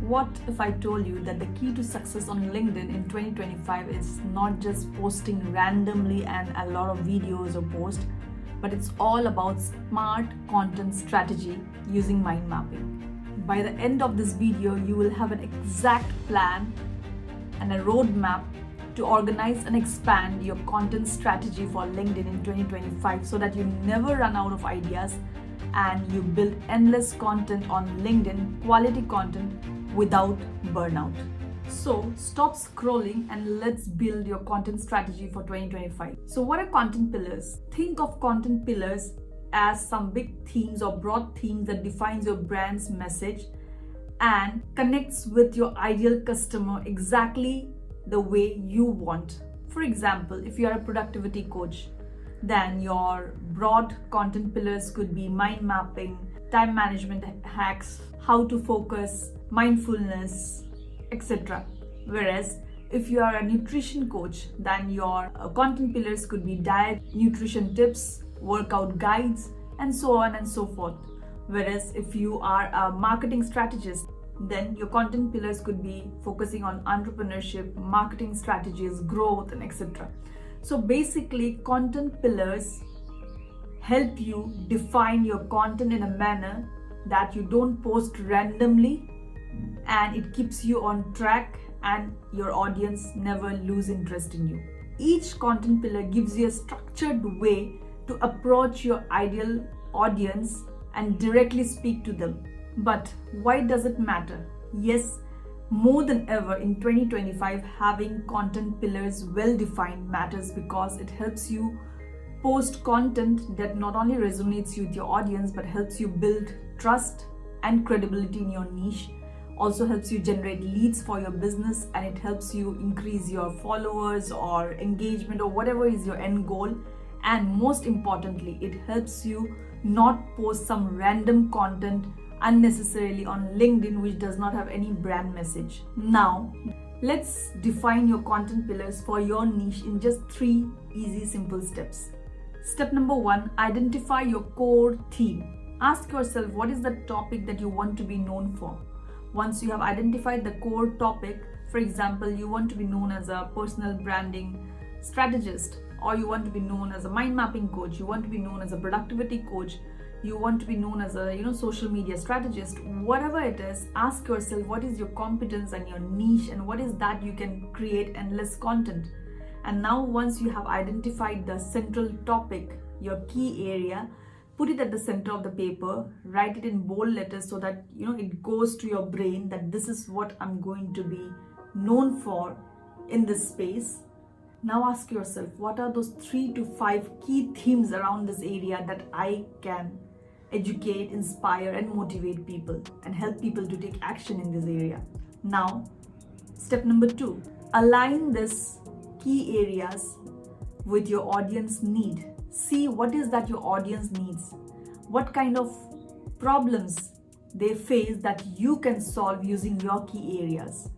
What if I told you that the key to success on LinkedIn in 2025 is not just posting randomly and a lot of videos or posts, but it's all about smart content strategy using mind mapping. By the end of this video, you will have an exact plan and a roadmap to organize and expand your content strategy for LinkedIn in 2025 so that you never run out of ideas and you build endless content on LinkedIn, quality content without burnout. So stop scrolling and let's build your content strategy for 2025. So what are content pillars? Think of content pillars as some big themes or broad themes that defines your brand's message and connects with your ideal customer exactly the way you want. For example, if you are a productivity coach, then your broad content pillars could be mind mapping, time management hacks, how to focus, mindfulness, etc. Whereas if you are a nutrition coach, then your content pillars could be diet, nutrition tips, workout guides, and so on and so forth. Whereas if you are a marketing strategist, then your content pillars could be focusing on entrepreneurship, marketing strategies, growth, and etc. So basically, content pillars help you define your content in a manner that you don't post randomly and it keeps you on track and your audience never lose interest in you. Each content pillar gives you a structured way to approach your ideal audience and directly speak to them. But why does it matter? Yes, more than ever in 2025, having content pillars well defined matters because it helps you post content that not only resonates with your audience but helps you build trust and credibility in your niche, also helps you generate leads for your business, and it helps you increase your followers or engagement or whatever is your end goal. And most importantly, it helps you not post some random content unnecessarily on LinkedIn which does not have any brand message. Now, let's define your content pillars for your niche in just 3 easy, simple steps. Step number 1, identify your core theme. Ask yourself, what is the topic that you want to be known for? Once you have identified the core topic, for example, you want to be known as a personal branding strategist, or you want to be known as a mind mapping coach, you want to be known as a productivity coach, you want to be known as a social media strategist, whatever it is, ask yourself what is your competence and your niche and what is that you can create endless content. And now once you have identified the central topic, your key area, put it at the center of the paper, write it in bold letters so that it goes to your brain that this is what I'm going to be known for in this space. Now ask yourself, what are those 3 to 5 key themes around this area that I can educate, inspire, and motivate people and help people to take action in this area. Now, step number 2, align these key areas with your audience need. See what is that your audience needs, what kind of problems they face that you can solve using your key areas,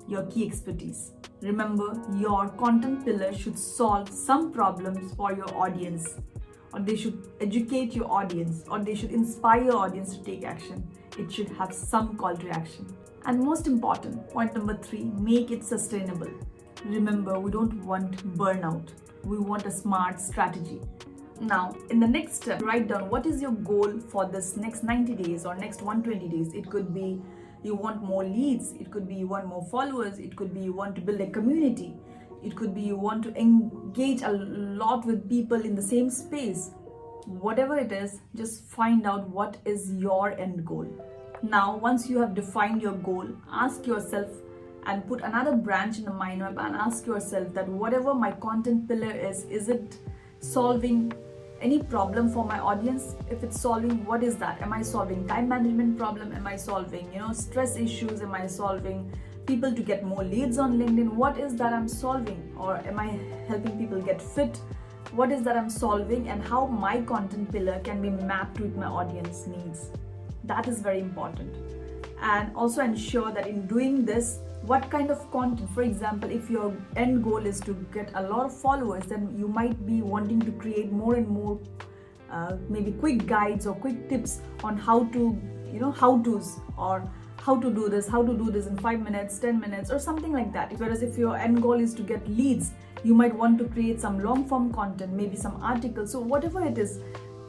your key expertise. Remember, your content pillar should solve some problems for your audience, or they should educate your audience, or they should inspire your audience to take action. It should have some call to action. And most important, point number 3, make it sustainable. Remember, we don't want burnout. We want a smart strategy. Now, in the next step, write down what is your goal for this next 90 days or next 120 days. It could be you want more leads, it could be you want more followers, it could be you want to build a community, it could be you want to engage a lot with people in the same space. Whatever it is, just find out what is your end goal. Now, once you have defined your goal, ask yourself and put another branch in the mind map and ask yourself that whatever my content pillar is it solving any problem for my audience? If it's solving, what is that? Am I solving time management problem? Am I solving, stress issues? Am I solving people to get more leads on LinkedIn? What is that I'm solving? Or am I helping people get fit? What is that I'm solving, and how my content pillar can be mapped with my audience needs? That is very important. And also ensure that in doing this, what kind of content, for example, if your end goal is to get a lot of followers, then you might be wanting to create more and more maybe quick guides or quick tips on how to how-tos or how to do this in 5 minutes, 10 minutes, or something like that. Whereas if your end goal is to get leads, you might want to create some long form content, maybe some articles. So whatever it is,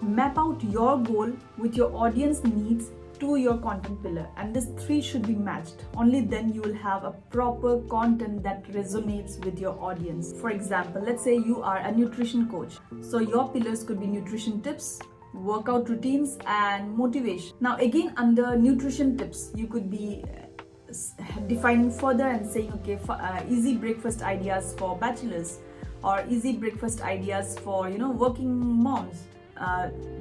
map out your goal with your audience needs to your content pillar, and these three should be matched. Only then you will have a proper content that resonates with your audience. For example, let's say you are a nutrition coach, so your pillars could be nutrition tips, workout routines, and motivation. Now again, under nutrition tips, you could be defining further and saying, okay, easy breakfast ideas for bachelors, or easy breakfast ideas for working moms.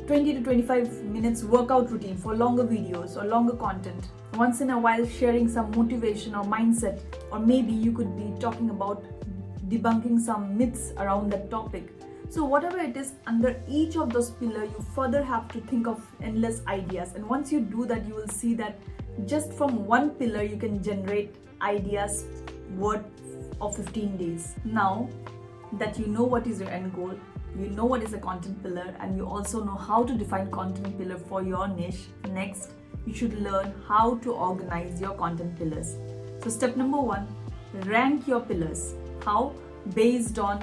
20 to 25 minutes workout routine for longer videos or longer content. Once in a while sharing some motivation or mindset, or maybe you could be talking about debunking some myths around that topic. So whatever it is, under each of those pillars, you further have to think of endless ideas. And once you do that, you will see that just from one pillar, you can generate ideas worth of 15 days. Now that you know what is your end goal, you know what is a content pillar, and you also know how to define content pillar for your niche, next you should learn how to organize your content pillars. So step number 1, rank your pillars. How? Based on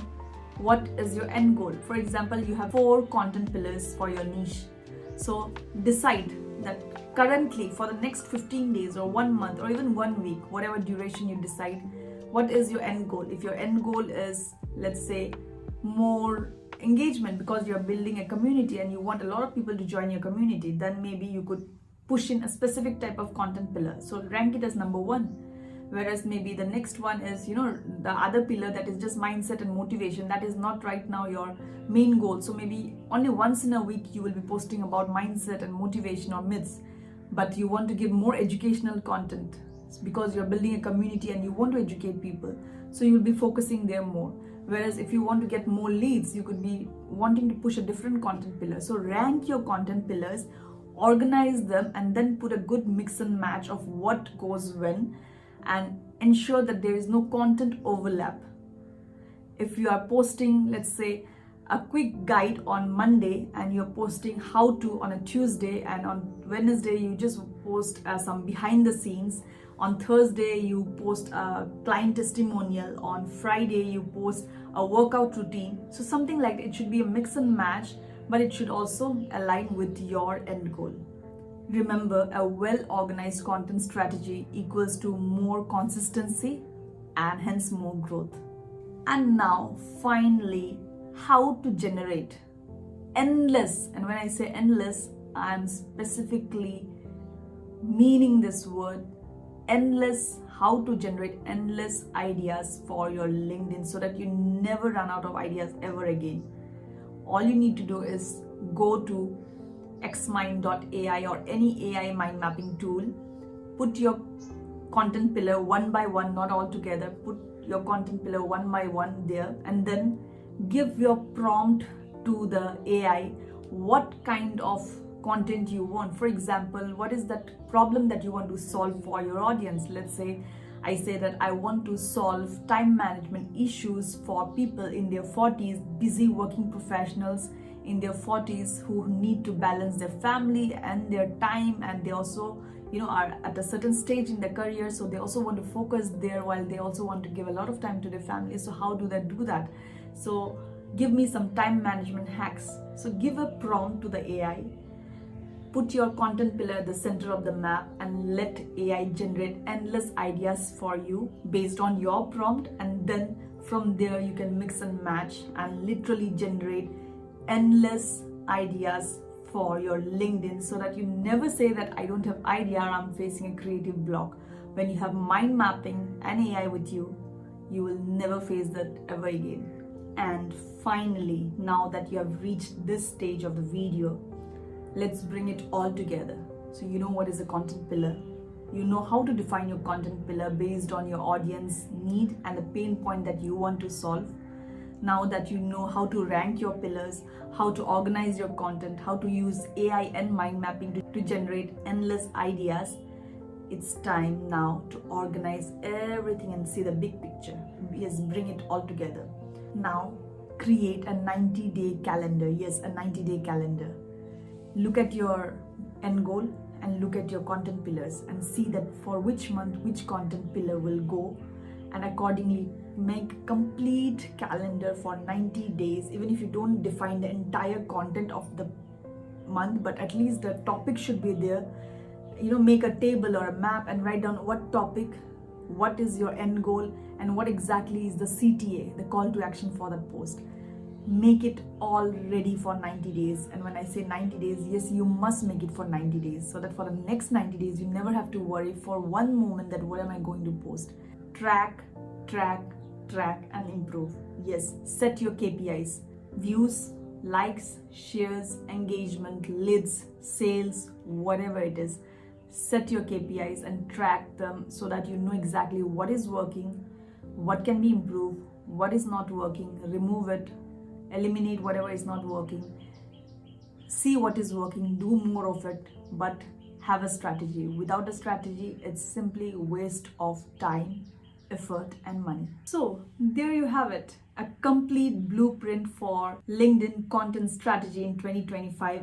what is your end goal. For example, you have 4 content pillars for your niche. So decide that currently for the next 15 days or 1 month or even 1 week, whatever duration you decide, what is your end goal. If your end goal is, let's say, more engagement because you're building a community and you want a lot of people to join your community, then maybe you could push in a specific type of content pillar. So rank it as number 1. Whereas maybe the next one is, the other pillar that is just mindset and motivation. That is not right now your main goal. So maybe only once in a week you will be posting about mindset and motivation or myths, but you want to give more educational content because you're building a community and you want to educate people. So you will be focusing there more. Whereas if you want to get more leads, you could be wanting to push a different content pillar. So rank your content pillars, organize them, and then put a good mix and match of what goes when, and ensure that there is no content overlap. If you are posting, let's say, a quick guide on Monday and you're posting how to on a Tuesday, and on Wednesday you just post some behind the scenes, on Thursday you post a client testimonial, on Friday you post a workout routine. So something like that. It should be a mix and match, but it should also align with your end goal. Remember, a well-organized content strategy equals to more consistency and hence more growth. And now finally, how to generate endless, and when I say endless, I'm specifically meaning this word, endless, how to generate endless ideas for your LinkedIn so that you never run out of ideas ever again. All you need to do is go to xmind.ai or any AI mind mapping tool, put your content pillar one by one, not all together, put your content pillar one by one there, and then give your prompt to the AI what kind of content you want. For example, what is that problem that you want to solve for your audience? Let's say I say that I want to solve time management issues for people in their 40s, busy working professionals in their 40s who need to balance their family and their time, and they also are at a certain stage in their career, so they also want to focus there while they also want to give a lot of time to their family. So how do they do that? So give me some time management hacks. So give a prompt to the AI, put your content pillar at the center of the map, and let AI generate endless ideas for you based on your prompt. And then from there you can mix and match and literally generate endless ideas for your LinkedIn, so that you never say that I don't have idea or I'm facing a creative block. When you have mind mapping and AI with you, you will never face that ever again. And finally, now that you have reached this stage of the video, let's bring it all together. So you know what is a content pillar. You know how to define your content pillar based on your audience need and the pain point that you want to solve. Now that you know how to rank your pillars, how to organize your content, how to use AI and mind mapping to generate endless ideas, it's time now to organize everything and see the big picture. Yes, bring it all together. Now create a 90-day calendar. Yes, a 90-day calendar. Look at your end goal and look at your content pillars and see that for which month which content pillar will go, and accordingly make complete calendar for 90 days. Even if you don't define the entire content of the month, but at least the topic should be there. Make a table or a map and write down what topic, what is your end goal, and what exactly is the CTA, the call to action for that post. Make it all ready for 90 days. And when I say 90 days, yes, you must make it for 90 days, so that for the next 90 days you never have to worry for one moment that what am I going to post. Track, and improve. Yes, set your KPIs: views, likes, shares, engagement, leads, sales, whatever it is. Set your KPIs and track them so that you know exactly what is working, what can be improved, what is not working. Remove it, eliminate whatever is not working. See what is working, do more of it, but have a strategy. Without a strategy, it's simply a waste of time, effort, and money. So there you have it, a complete blueprint for LinkedIn content strategy in 2025.